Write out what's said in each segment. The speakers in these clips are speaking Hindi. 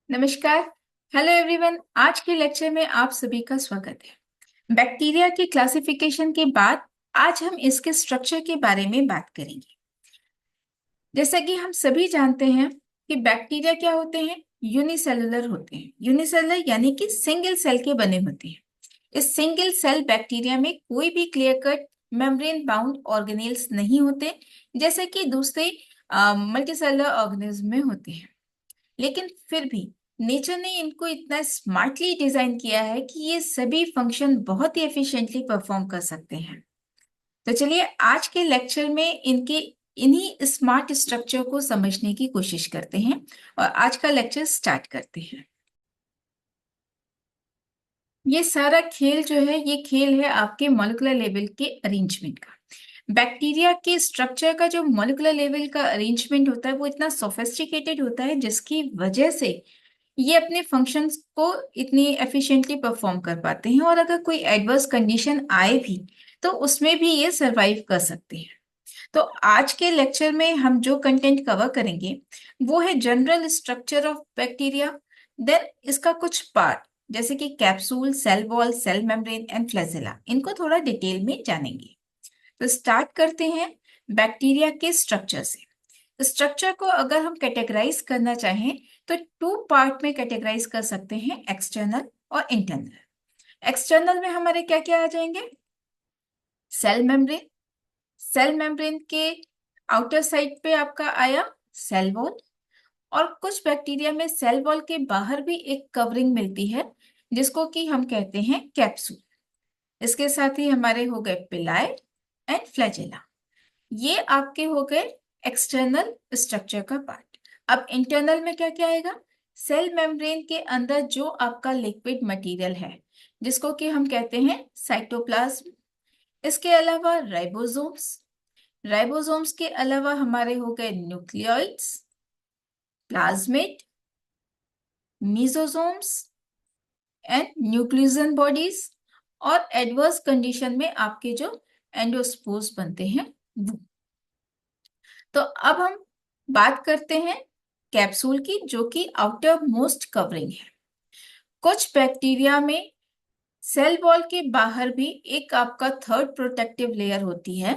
नमस्कार। Hello everyone. आज के लेक्चर में आप सभी का स्वागत है। बैक्टीरिया की क्लासिफिकेशन के बाद आज हम इसके स्ट्रक्चर के बारे में बात करेंगे। जैसा कि हम सभी जानते हैं कि बैक्टीरिया क्या होते हैं, यूनिसेलुलर होते हैं। यूनिसेलुलर यानी कि सिंगल सेल के बने होते हैं। इस सिंगल सेल बैक्टीरिया में कोई भी clear cut membrane bound organelles नहीं होते, जैसे कि दूसरे मल्टीसेलुलर ऑर्गेनिज्म में होते हैं। लेकिन फिर भी नेचर ने इनको इतना स्मार्टली डिजाइन किया है कि ये सभी फंक्शन बहुत ही एफिशिएंटली परफॉर्म कर सकते हैं। तो चलिए आज के लेक्चर में इनके इन्हीं स्मार्ट स्ट्रक्चर को समझने की कोशिश करते हैं और आज का लेक्चर स्टार्ट करते हैं। ये सारा खेल जो है, ये खेल है आपके मॉलिक्यूलर लेवल के अरेंजमेंट का। बैक्टीरिया के स्ट्रक्चर का जो मॉलिक्यूलर लेवल का अरेंजमेंट होता है वो इतना सोफिस्टिकेटेड होता है, जिसकी वजह से ये अपने फंक्शंस को इतनी एफिशिएंटली परफॉर्म कर पाते हैं। और अगर कोई एडवर्स कंडीशन आए भी तो उसमें भी ये सरवाइव कर सकते हैं। तो आज के लेक्चर में हम जो कंटेंट कवर करेंगे वो है general structure of bacteria, then इसका कुछ पार्ट जैसे कि capsule, cell wall, cell membrane and flagella, इनको थोड़ा डिटेल में जानेंगे। तो स्टार्ट करते हैं बैक्टीरिया के स्ट्रक्चर से। स्ट्रक्चर को अगर हम कैटेगराइज करना चाहें तो टू पार्ट में कैटेगराइज कर सकते हैं, एक्सटर्नल और इंटरनल। एक्सटर्नल में हमारे क्या क्या आ जाएंगे? Cell membrane. सेल मेम्ब्रेन के आउटर साइड पे आपका आया सेल वॉल। और कुछ बैक्टीरिया में सेल वॉल के बाहर भी एक कवरिंग मिलती है जिसको कि हम कहते हैं कैप्सूल। इसके साथ ही हमारे हो गए पिलाई एंड फ्लैजेला। ये आपके हो गए एक्सटर्नल स्ट्रक्चर का पार्ट। अब इंटरनल में क्या क्या आएगा? सेल मेम्ब्रेन के अंदर जो आपका लिक्विड मटेरियल है जिसको कि हम कहते हैं साइटोप्लाज्म। इसके अलावा राइबोसोम्स। राइबोसोम्स के अलावा हमारे हो गए nucleoids, plasmid, mesosomes and nuclear bodies. और एडवर्स कंडीशन में आपके जो एंडोस्पोर्स बनते हैं वो। तो अब हम बात करते हैं कैप्सूल की, जो कि आउटर मोस्ट कवरिंग है। कुछ बैक्टीरिया में सेल वॉल के बाहर भी एक आपका थर्ड प्रोटेक्टिव लेयर होती है,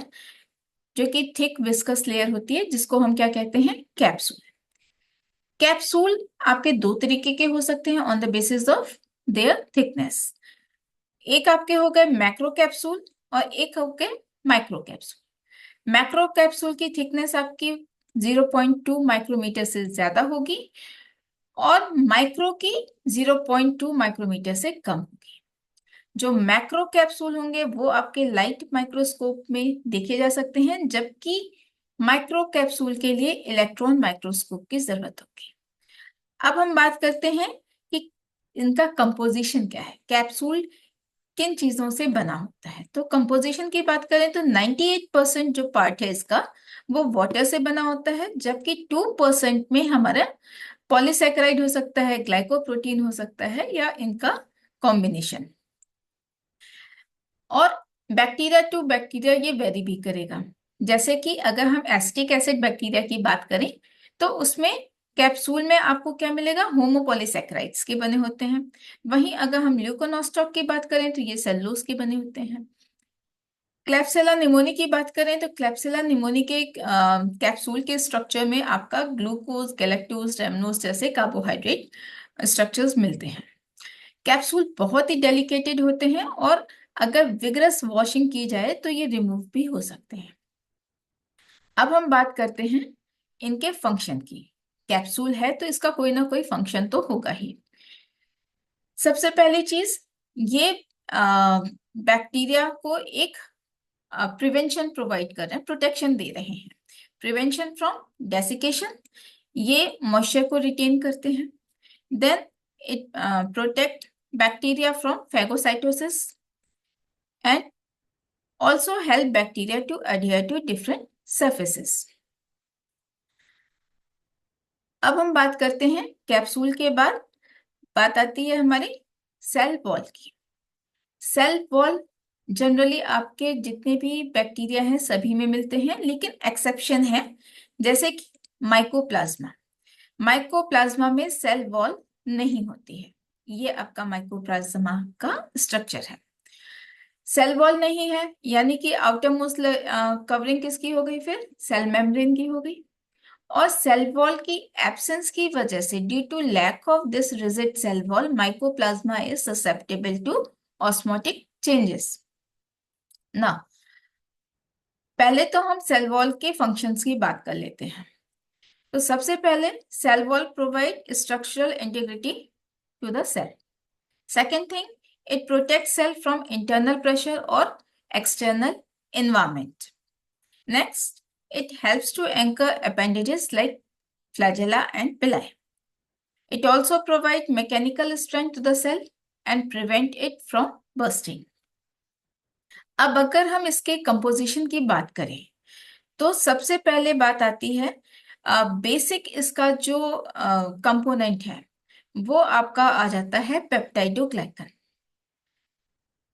जो कि थिक विस्कस लेयर होती है, जिसको हम क्या कहते हैं? कैप्सूल। कैप्सूल आपके दो तरीके के हो सकते हैं on the basis of their thickness. एक आपके हो गए मैक्रो कैप्सूल और एक हो गए माइक्रो कैप्सूल। मैक्रो कैप्सूल की थिकनेस आपकी 0.2 माइक्रोमीटर से ज्यादा होगी और माइक्रो की 0.2 माइक्रोमीटर से कम होगी। जो मैक्रो कैप्सूल होंगे वो आपके लाइट माइक्रोस्कोप में देखे जा सकते हैं, जबकि माइक्रो कैप्सूल के लिए इलेक्ट्रॉन माइक्रोस्कोप की जरूरत होगी। अब हम बात करते हैं कि इनका कंपोजिशन क्या है, कैप्सूल किन चीजों से बना होता है। तो कंपोजिशन की बात करें तो 98% जो पार्ट है इसका वो वाटर से बना होता है, जबकि 2% में हमारा पॉलीसैकेराइड हो सकता है, ग्लाइकोप्रोटीन हो सकता है, या इनका कॉम्बिनेशन। और बैक्टीरिया टू बैक्टीरिया ये वेरी भी करेगा। जैसे कि अगर हम एसिटिक एसिड बैक्टीरिया की बात करें तो उसमें कैप्सूल में आपको क्या मिलेगा? होमोपॉलीसैकेराइड्स के बने होते हैं। वहीं अगर हम ल्यूकोनोस्टॉक की बात करें तो ये सेलुलोज के बने होते हैं। क्लेप्सिला निमोनी की बात करें तो क्लेप्सिला निमोनी के कैप्सूल के स्ट्रक्चर में आपका ग्लूकोज, गैलेक्टोज, रेमनोज जैसे कार्बोहाइड्रेट स्ट्रक्चर्स मिलते हैं। कैप्सूल बहुत ही डेलिकेटेड होते हैं और अगर विगरस वॉशिंग की जाए तो ये रिमूव भी हो सकते हैं। अब हम बात करते हैं इनके फंक्शन की। कैप्सूल है तो इसका कोई ना कोई फंक्शन तो होगा ही। सबसे पहली चीज, ये बैक्टीरिया को एक प्रिवेंशन प्रोवाइड कर रहे हैं, प्रोटेक्शन दे रहे हैं। प्रिवेंशन फ्रॉम डेसिकेशन, ये मॉइस्चर को रिटेन करते हैं। Then it protect bacteria from phagocytosis and also help bacteria to adhere to different surfaces. अब हम बात करते हैं कैप्सूल के बाद बात आती है हमारी सेल वॉल की। सेल वॉल जनरली आपके जितने भी बैक्टीरिया हैं सभी में मिलते हैं, लेकिन एक्सेप्शन है, जैसे कि माइकोप्लाज्मा। माइकोप्लाज्मा में सेल वॉल नहीं होती है। ये आपका माइकोप्लाज्मा का स्ट्रक्चर है। सेल वॉल नहीं है, यानी कि आउटर मोस्ट कवरिंग किसकी हो गई, फिर सेल मेम्ब्रेन की हो गई। और सेल वॉल की एब्सेंस की वजह से, due to lack of this rigid cell wall, mycoplasma is susceptible to osmotic changes. ना, पहले तो हम सेल वॉल के फंक्शंस की बात कर लेते हैं। तो सबसे पहले, cell wall provide structural integrity to the cell. Second thing, it protects cell from internal pressure or external environment. Next, it helps to anchor appendages like flagella and villi. It also provides mechanical strength to the cell and prevent it from bursting. अब अगर हम इसके कंपोजिशन की बात करें, तो सबसे पहले बात आती है बेसिक इसका जो कंपोनेंट है वो आपका आ जाता है पेप्टाइडोग्लाइकन।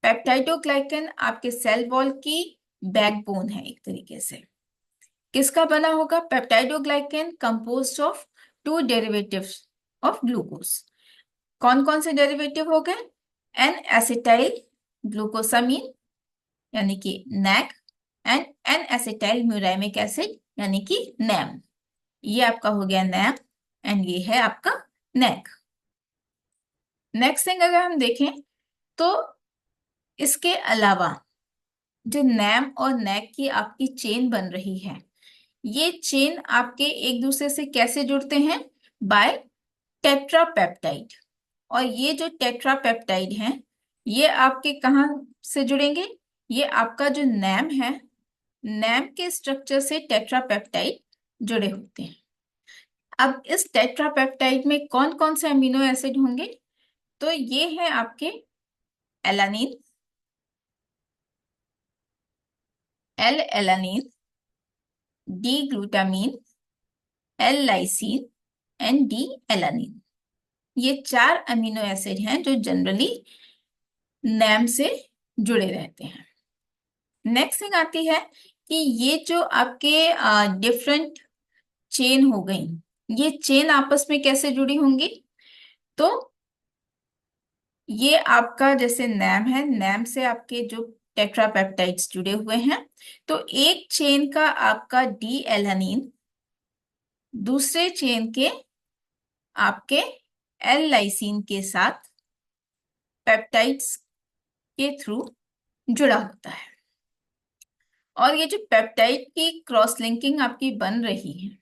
पेप्टाइडोग्लाइकन आपके सेल वॉल की बैकबोन है एक तरीके से। किसका बना होगा? Peptidoglycan composed of two derivatives of glucose. कौन कौन से डेरिवेटिव हो गए? एन एसिटाइल ग्लूकोसामीन यानी कि NAG, and N acetyl muramic acid यानी कि नैम। ये आपका हो गया नैम एंड ये है आपका नैक। नेक्स्ट थिंग अगर हम देखें तो इसके अलावा जो नैम और नैक की आपकी चेन बन रही है, ये चेन आपके एक दूसरे से कैसे जुड़ते हैं? By tetrapeptide. और ये जो टेट्रापेप्टाइड हैं, ये आपके कहाँ से जुड़ेंगे? ये आपका जो नैम है, नैम के स्ट्रक्चर से टेट्रापेप्टाइड जुड़े होते हैं। अब इस टेट्रापेप्टाइड में कौन कौन से अमीनो एसिड होंगे? तो ये है आपके alanine, L alanine, D glutamine, L lysine and D alanine. ये 4 अमीनो एसिड हैं जो जनरली नैम से जुड़े रहते हैं। नेक्स्ट थिंग आती है कि ये जो आपके डिफरेंट चेन हो गई, ये चेन आपस में कैसे जुड़ी होंगी? तो ये आपका जैसे नैम है, नैम से आपके जो टेट्रापेप्टाइड्स जुड़े हुए हैं, तो एक चेन का आपका डी एलानिन दूसरे चेन के आपके एल लाइसीन के साथ पेप्टाइड्स के थ्रू जुड़ा होता है। और ये जो पेप्टाइड की क्रॉस लिंकिंग आपकी बन रही है,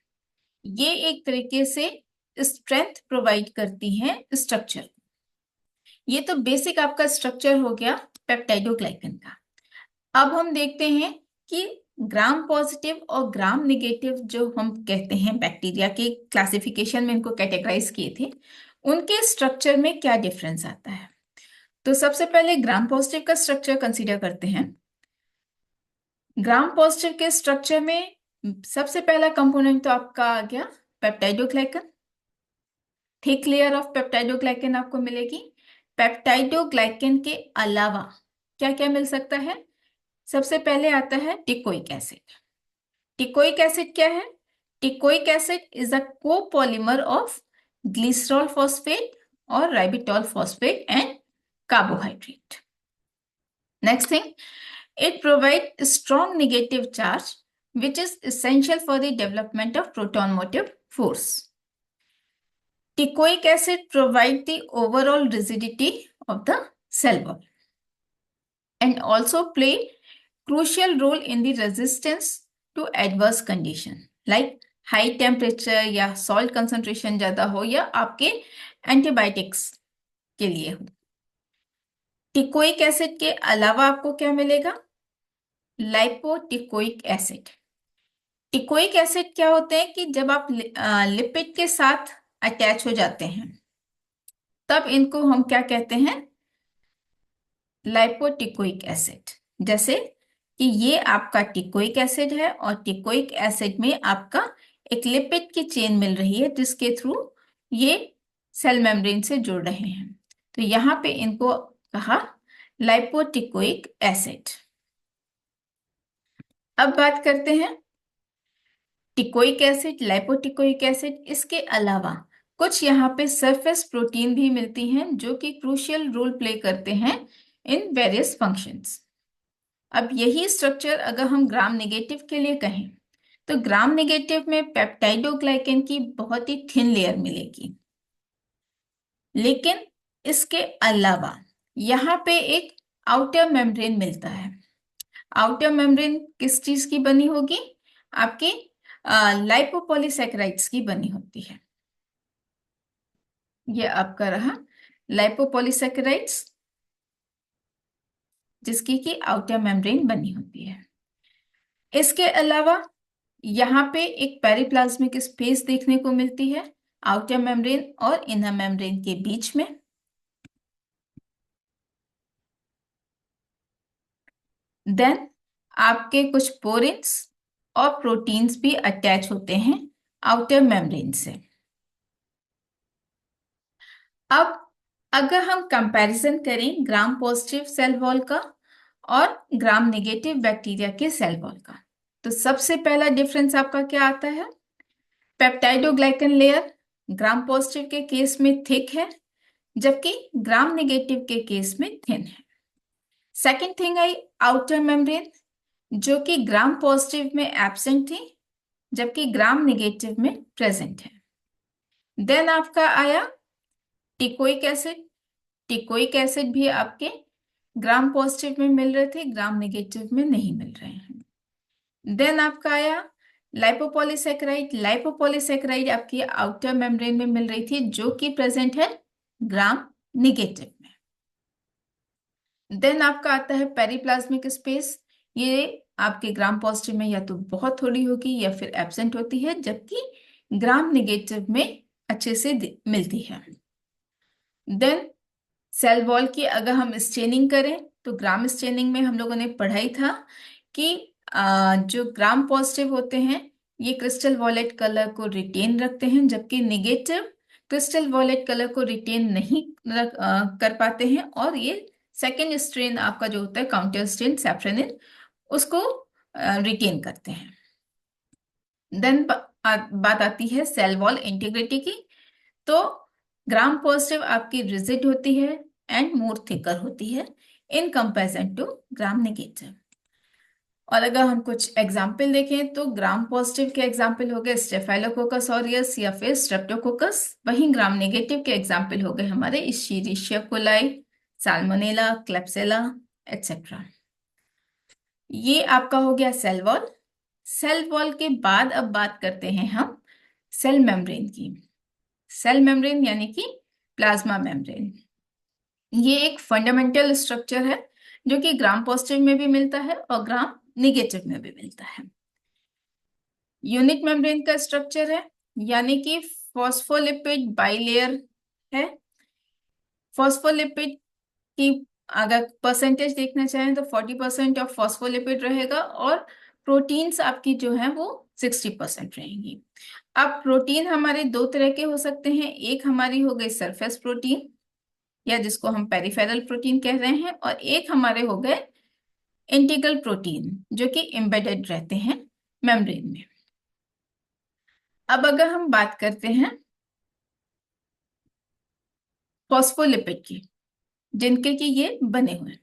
ये एक तरीके से स्ट्रेंथ प्रोवाइड करती है स्ट्रक्चर। ये तो बेसिक आपका स्ट्रक्चर हो गया पेप्टाइडोग्लाइकन का। अब हम देखते हैं कि ग्राम पॉजिटिव और ग्राम नेगेटिव जो हम कहते हैं बैक्टीरिया के क्लासिफिकेशन में इनको कैटेगराइज किए थे, उनके स्ट्रक्चर में क्या डिफरेंस आता है। तो सबसे पहले ग्राम पॉजिटिव का स्ट्रक्चर कंसीडर करते हैं। ग्राम पॉजिटिव के स्ट्रक्चर में सबसे पहला कंपोनेंट तो आपका आ गया peptidoglycan. Thick layer of peptidoglycan आपको मिलेगी। पेप्टाइडोग्लाइकन के अलावा क्या क्या मिल सकता है? सबसे पहले आता है टिकोइक एसिड। टिकोइक एसिड क्या है? Teichoic acid is a copolymer of glycerol phosphate और ribitol phosphate and carbohydrate. Next thing, it provides strong negative charge which is essential for the development of proton motive force. Teichoic acid provides the overall rigidity of the cell wall and also play crucial role in the resistance to adverse condition like high temperature या salt concentration ज़्यादा हो या आपके antibiotics के लिए हो। टिकोइक एसिड के अलावा आपको क्या मिलेगा? लाइपोटिकोइक एसिड। टिकोइक एसिड क्या होते हैं कि जब आप लिपिड के साथ अटैच हो जाते हैं, तब इनको हम क्या कहते हैं? लाइपोटिकोइक एसिड। जैसे कि ये आपका टिकोइक एसिड है और टिकोइक एसिड में आपका एक लिपिड की चेन मिल रही है जिसके थ्रू ये सेल मेम्ब्रेन से जुड़ रहे हैं, तो यहां पे इनको कहा लाइपोटिकोइक एसिड। अब बात करते हैं टिकोइक एसिड, लाइपोटिकोइक एसिड, इसके अलावा कुछ यहाँ पे सरफेस प्रोटीन भी मिलती हैं जो कि क्रूशियल रोल प्ले करते हैं इन वेरियस फंक्शंस। अब यही स्ट्रक्चर अगर हम ग्राम नेगेटिव के लिए कहें तो ग्राम नेगेटिव में पेप्टाइडोग्लाइकन की बहुत ही थिन लेयर मिलेगी, लेकिन इसके अलावा यहाँ पे एक आउटर मेम्ब्रेन मिलता है। आउटर मेम्ब्रेन किस चीज की बनी होगी? आपके लाइपोपॉलीसैकेराइड्स की बनी होती है। ये आपका रहा लाइपोपॉलीसैकेराइड्स, जिसकी की आउटर मेम्ब्रेन बनी होती है। इसके अलावा यहाँ पे एक पेरिप्लाज्मिक स्पेस देखने को मिलती है आउटर मेम्ब्रेन और इनर मेम्ब्रेन के बीच में। देन आपके कुछ पोरिन्स और प्रोटीन्स भी अटैच होते हैं आउटर मेम्ब्रेन से। अब अगर हम कंपैरिजन करें ग्राम पॉजिटिव सेल वॉल का और ग्राम नेगेटिव बैक्टीरिया के सेल वॉल का, तो सबसे पहला डिफरेंस आपका क्या आता है? पेप्टाइडोग्लाइकन लेयर ग्राम पॉजिटिव के केस में थिक है, जबकि ग्राम नेगेटिव के केस में थिन है। Second thing I outer membrane, जो कि ग्राम पॉजिटिव में एब्सेंट थी जबकि ग्राम नेगेटिव में प्रेजेंट है। देन आपका आया टिकोइक एसिड। टिकोइक एसिड भी आपके ग्राम पॉजिटिव में मिल रहे थे, ग्राम नेगेटिव में नहीं मिल रहे हैं। देन आपका आया लाइपोपॉलीसैकेराइड। लाइपोपॉलीसैकेराइड आपकी आउटर मेम्ब्रेन में मिल रही थी जो कि प्रेजेंट है ग्राम नेगेटिव में। देन आपका आता है पेरिप्लाज्मिक स्पेस। ये आपके ग्राम पॉजिटिव में या तो बहुत थोड़ी होगी या फिर एब्सेंट होती है, जबकि ग्राम नेगेटिव में अच्छे से मिलती है। देन सेल वॉल की अगर हम स्टेनिंग करें तो ग्राम स्टेनिंग में हम लोगों ने पढ़ाई था कि जो ग्राम पॉजिटिव होते हैं ये क्रिस्टल वॉयलेट कलर को रिटेन रखते हैं, जबकि नेगेटिव क्रिस्टल वॉयलेट कलर को रिटेन नहीं कर पाते हैं, और ये सेकेंड स्ट्रेन आपका जो होता है काउंटर स्ट्रेन सैफ्रोनिन उसको रिटेन करते हैं। देन बात आती है सेल वॉल इंटीग्रिटी की। तो ग्राम पॉजिटिव आपकी रिजिड होती है एंड मोर थिकर होती है in comparison to gram negative. और अगर हम कुछ एग्जाम्पल देखें तो ग्राम पॉजिटिव के एग्जाम्पल हो गए स्टेफाइलोकोकस ऑरियस या फिर स्ट्रेप्टोकोकस, वहीं ग्राम नेगेटिव के एग्जाम्पल हो गए हमारे इश्चेरिशिया कोलाई, साल्मोनेला, क्लेप्सिला एटसेट्रा। ये आपका हो गया सेल वॉल। सेल वॉल के बाद अब बात करते हैं हम सेल मेम्ब्रेन की। सेल मेम्ब्रेन यानी कि प्लाज्मा मेम्ब्रेन, ये एक फंडामेंटल स्ट्रक्चर है जो कि ग्राम पॉजिटिव में भी मिलता है और ग्राम निगेटिव में भी मिलता है। यूनिट मेम्ब्रेन का स्ट्रक्चर है, यानी कि फॉस्फोलिपिड बाइलेयर है। फॉस्फोलिपिड की अगर परसेंटेज देखना चाहें तो 40% ऑफ फॉस्फोलिपिड रहेगा और प्रोटीन्स आपकी जो है वो 60% रहेंगी। अब प्रोटीन हमारे दो तरह के हो सकते हैं, एक हमारी हो गई सरफेस प्रोटीन या जिसको हम पेरिफेरल प्रोटीन कह रहे हैं, और एक हमारे हो गए इंटीग्रल प्रोटीन जो कि एम्बेडेड रहते हैं मेम्ब्रेन में। अब अगर हम बात करते हैं फॉस्फोलिपिड की, जिनके कि ये बने हुए हैं,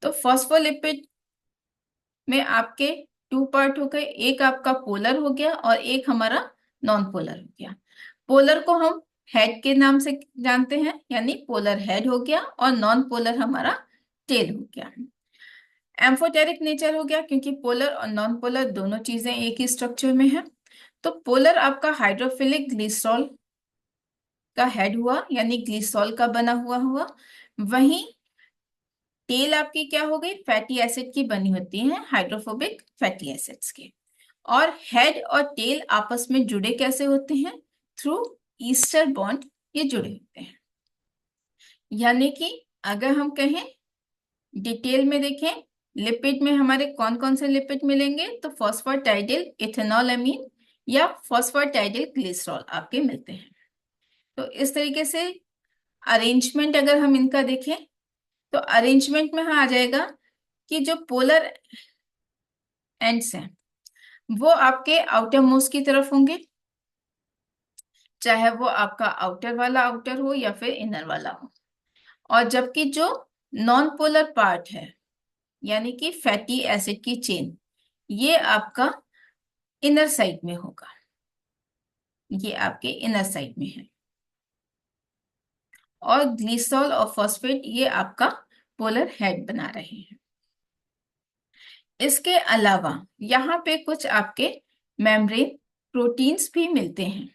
तो फॉस्फोलिपिड में आपके टू पार्ट हो गए, एक आपका पोलर हो गया और एक हमारा नॉन पोलर हो गया। पोलर को हम हेड के नाम से जानते हैं, यानी पोलर हेड हो गया, और नॉन पोलर हमारा टेल हो गया। एम्फोटेरिक नेचर हो गया क्योंकि पोलर और नॉन पोलर दोनों चीजें एक ही स्ट्रक्चर में है। तो पोलर आपका हाइड्रोफिलिक ग्लिसरॉल का हेड हुआ, यानी ग्लिसरॉल का बना हुआ हुआ। वहीं टेल आपकी क्या हो गई? फैटी एसिड की बनी होती है, हाइड्रोफोबिक फैटी एसिड्स के। और हेड और टेल आपस में जुड़े कैसे होते हैं? थ्रू ईस्टर बॉन्ड ये जुड़े होते हैं। यानी कि अगर हम कहें डिटेल में देखें, लिपिड में हमारे कौन कौन से लिपिड मिलेंगे, तो फॉस्फेटाइडिल इथेनॉलमीन या फॉस्फेटाइडिल ग्लिसरॉल आपके मिलते हैं। तो इस तरीके से अरेंजमेंट अगर हम इनका देखें तो अरेंजमेंट में आ जाएगा कि जो पोलर एंड्स हैं वो आपके आउटर मोस्ट की तरफ होंगे, चाहे वो आपका आउटर वाला आउटर हो या फिर इनर वाला हो। और जबकि जो नॉन पोलर पार्ट है, यानी कि फैटी एसिड की चेन, ये आपका इनर साइड में होगा, ये आपके इनर साइड में है। और ग्लिसरॉल और फॉस्फेट ये आपका पोलर हेड बना रहे हैं। इसके अलावा यहाँ पे कुछ आपके मेम्ब्रेन प्रोटीन्स भी मिलते हैं,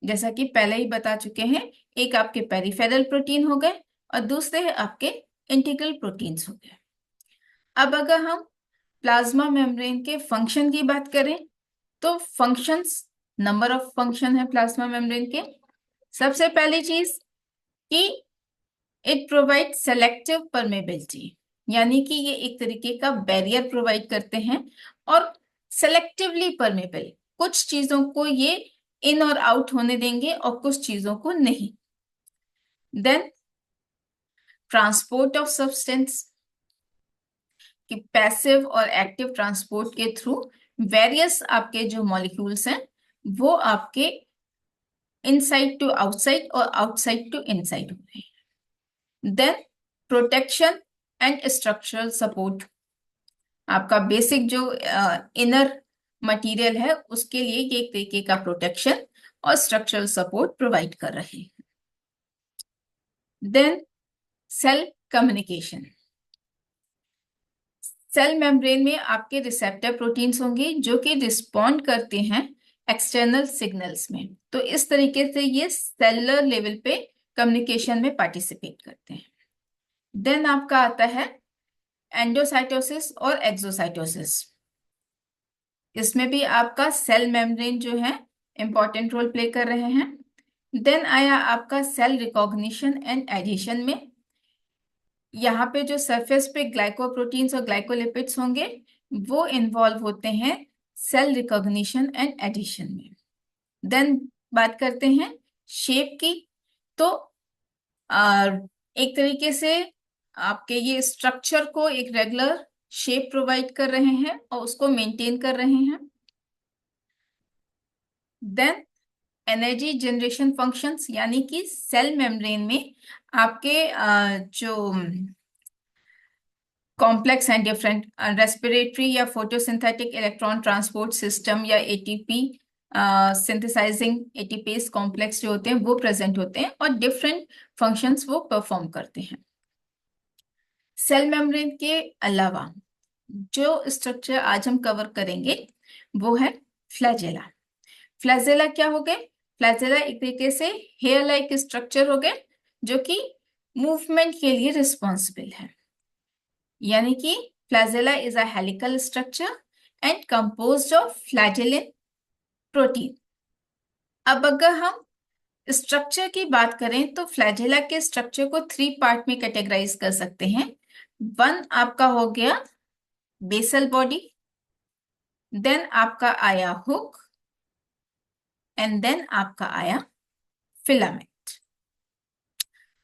जैसा कि पहले ही बता चुके हैं। एक आपके पेरिफेरल प्रोटीन हो गए और दूसरे हैं आपके इंटीग्रल प्रोटीन्स हो गए। अब अगर हम प्लाज्मा मेम्ब्रेन के फंक्शन की बात करें तो फंक्शंस, नंबर ऑफ फंक्शन है प्लाज्मा मेम्ब्रेन के। सबसे पहली चीज कि इट प्रोवाइड सेलेक्टिव परमेबिलिटी, यानी कि ये एक तरीके का बैरियर प्रोवाइड करते हैं और सेलेक्टिवली परमेबल, कुछ चीजों को ये इन और आउट होने देंगे और कुछ चीजों को नहीं। देन ट्रांसपोर्ट ऑफ सब्सटेंस, कि पैसिव और एक्टिव ट्रांसपोर्ट के थ्रू वेरियस आपके जो मॉलिक्यूल्स हैं वो आपके इनसाइड टू आउटसाइड और आउटसाइड टू इनसाइड हो रहे हैं। Then protection and structural support, आपका बेसिक जो इनर मटेरियल है उसके लिए ये एक तरीके का प्रोटेक्शन और स्ट्रक्चरल सपोर्ट प्रोवाइड कर रहे हैं। Then cell communication, cell membrane में आपके रिसेप्टर प्रोटीन्स होंगे जो कि रिस्पॉन्ड करते हैं एक्सटर्नल सिग्नल्स में, तो इस तरीके से ये सेलुलर लेवल पे कम्युनिकेशन में पार्टिसिपेट करते हैं। देन आपका आता है एंडोसाइटोसिस और एक्सोसाइटोसिस, इसमें भी आपका सेल मेम्ब्रेन जो है इंपॉर्टेंट रोल प्ले कर रहे हैं। देन आया आपका सेल रिकॉग्निशन एंड एडिशन में, यहाँ पे जो सरफेस पे ग्लाइकोप्रोटीन्स और ग्लाइकोलिपिड्स होंगे वो इन्वॉल्व होते हैं सेल रिकॉग्निशन एंड एडिशन में। देन बात करते हैं शेप की, तो एक तरीके से आपके ये स्ट्रक्चर को एक रेगुलर शेप प्रोवाइड कर रहे हैं और उसको मेंटेन कर रहे हैं। देन एनर्जी जनरेशन फंक्शंस, यानी कि सेल मेम्ब्रेन में आपके जो कॉम्प्लेक्स एंड डिफरेंट रेस्पिरेटरी या फोटोसिंथेटिक इलेक्ट्रॉन ट्रांसपोर्ट सिस्टम या एटीपी सिंथेसाइजिंग एटीपेस कॉम्प्लेक्स जो होते हैं वो प्रेजेंट होते हैं और डिफरेंट फंक्शंस वो परफॉर्म करते हैं। सेल मेम्ब्रेन के अलावा जो स्ट्रक्चर आज हम कवर करेंगे वो है फ्लैजेला। फ्लैजेला क्या हो गए? फ्लैजेला एक तरीके से हेयर लाइक स्ट्रक्चर हो गए जो कि मूवमेंट के लिए रिस्पॉन्सिबल है, यानी कि flagella is a helical structure and composed of flagellin protein. अब अगर हम स्ट्रक्चर की बात करें तो फ्लैजेला के स्ट्रक्चर को 3 पार्ट में कैटेगराइज कर सकते हैं। वन आपका हो गया बेसल बॉडी, देन आपका आया हुक, एंड देन आपका आया फिलामेंट।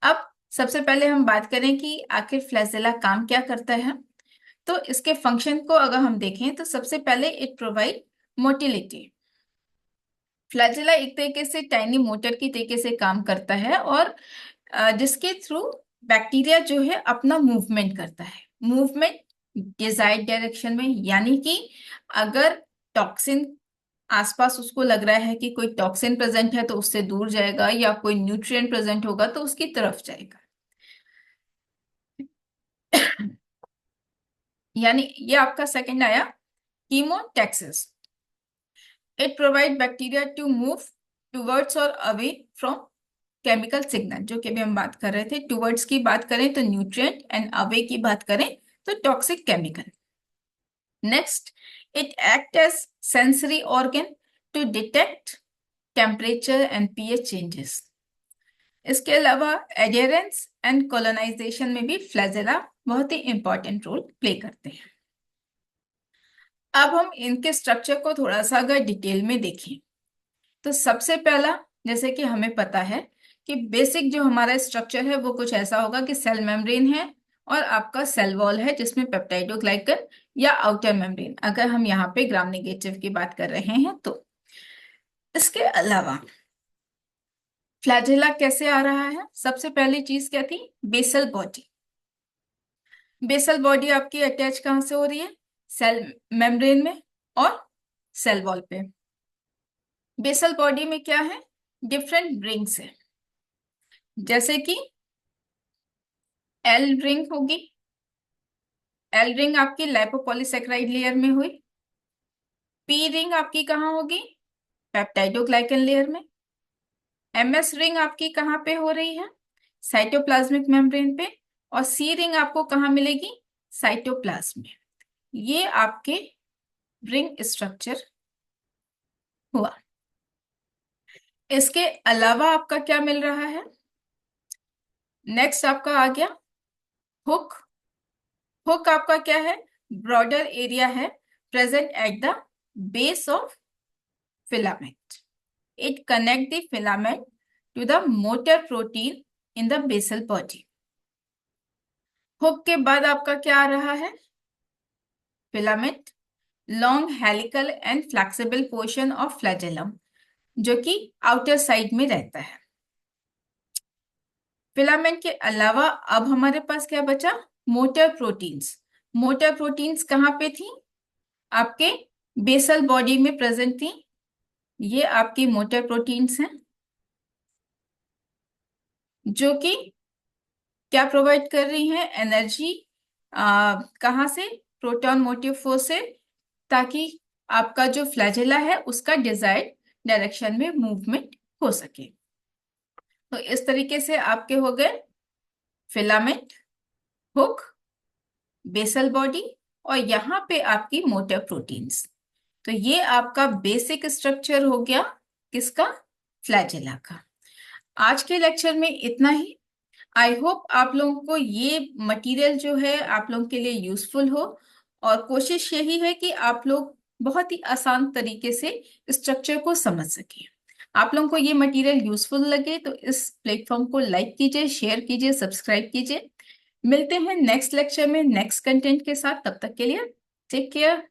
अब सबसे पहले हम बात करें कि आखिर फ्लैजेला काम क्या करता है। तो इसके फंक्शन को अगर हम देखें तो सबसे पहले इट प्रोवाइड मोटिलिटी। फ्लैजेला एक तरीके से टाइनी मोटर की तरीके से काम करता है और जिसके थ्रू बैक्टीरिया जो है अपना मूवमेंट करता है, मूवमेंट डिजायर्ड डायरेक्शन में, यानी कि अगर टॉक्सिन आसपास उसको लग रहा है कि कोई टॉक्सिन प्रेजेंट है तो उससे दूर जाएगा, या कोई न्यूट्रिएंट प्रेजेंट होगा तो उसकी तरफ जाएगा। यानी ये आपका सेकंड आया chemotaxis. It provide bacteria to move towards और अवे फ्रॉम केमिकल सिग्नल, जो कि अभी हम बात कर रहे थे। टूवर्ड्स की बात करें तो न्यूट्रिएंट एंड अवे की बात करें तो toxic chemical. Next, it act as sensory organ to detect temperature and pH changes. इसके अलावा एडेरेंस एंड कॉलोनाइजेशन में भी फ्लैजेला बहुत ही इंपॉर्टेंट रोल प्ले करते हैं। अब हम इनके स्ट्रक्चर को थोड़ा सा अगर डिटेल में देखें तो सबसे पहला, जैसे कि हमें पता है कि बेसिक जो हमारा स्ट्रक्चर है वो कुछ ऐसा होगा कि सेल मेम्ब्रेन है और आपका सेल वॉल है जिसमें पेप्टाइडोग्लाइकन या आउटर मेम्ब्रेन, अगर हम यहाँ पे ग्राम नेगेटिव की बात कर रहे हैं तो। इसके अलावा फ्लैजेला कैसे आ रहा है? सबसे पहली चीज क्या थी? Basal body. बेसल बॉडी आपकी अटैच कहाँ से हो रही है? सेल मेम्ब्रेन में और सेल वॉल पे। बेसल बॉडी में क्या है? डिफरेंट रिंग्स है, जैसे कि एल रिंग होगी। एल रिंग आपकी लाइपोपॉलीसेकेराइड लेयर में हुई। पी रिंग आपकी कहाँ होगी? पेप्टाइडोग्लाइकन लेयर में। एमएस रिंग आपकी कहाँ पे हो रही है? साइटोप्लाज्मिक मेम्ब्रेन पे। और सी रिंग आपको कहाँ मिलेगी? साइटोप्लाज्म में। ये आपके रिंग स्ट्रक्चर हुआ। इसके अलावा आपका क्या मिल रहा है? नेक्स्ट आपका आ गया हुक। हुक आपका क्या है? ब्रॉडर एरिया है present at the base of filament. It connect the filament to the motor protein in the basal body. Hook के बाद आपका क्या आ रहा है? Filament, long helical and flexible portion of flagellum, जो कि आउटर साइड में रहता है। फिलामेंट के अलावा अब हमारे पास क्या बचा? Motor proteins. मोटर प्रोटीन्स कहाँ पे थी? आपके बेसल बॉडी में प्रेजेंट थी। ये आपकी मोटर प्रोटीन्स हैं, जो कि क्या प्रोवाइड कर रही हैं? एनर्जी। कहाँ से? प्रोटॉन मोटिव फोर्स से, ताकि आपका जो फ्लैजेला है उसका डिजायर्ड डायरेक्शन में मूवमेंट हो सके। तो इस तरीके से आपके हो गए फिलामेंट, हुक, बेसल बॉडी और यहाँ पे आपकी मोटर प्रोटीन्स। तो ये आपका बेसिक स्ट्रक्चर हो गया किसका? फ्लैजेला का। आज के लेक्चर में इतना ही। आई होप आप लोगों को ये मटेरियल जो है आप लोगों के लिए यूजफुल हो, और कोशिश यही है कि आप लोग बहुत ही आसान तरीके से स्ट्रक्चर को समझ सके। आप लोगों को ये मटेरियल यूजफुल लगे तो इस प्लेटफॉर्म को लाइक कीजिए, शेयर कीजिए, सब्सक्राइब कीजिए। मिलते हैं नेक्स्ट लेक्चर में नेक्स्ट कंटेंट के साथ। तब तक के लिए टेक केयर।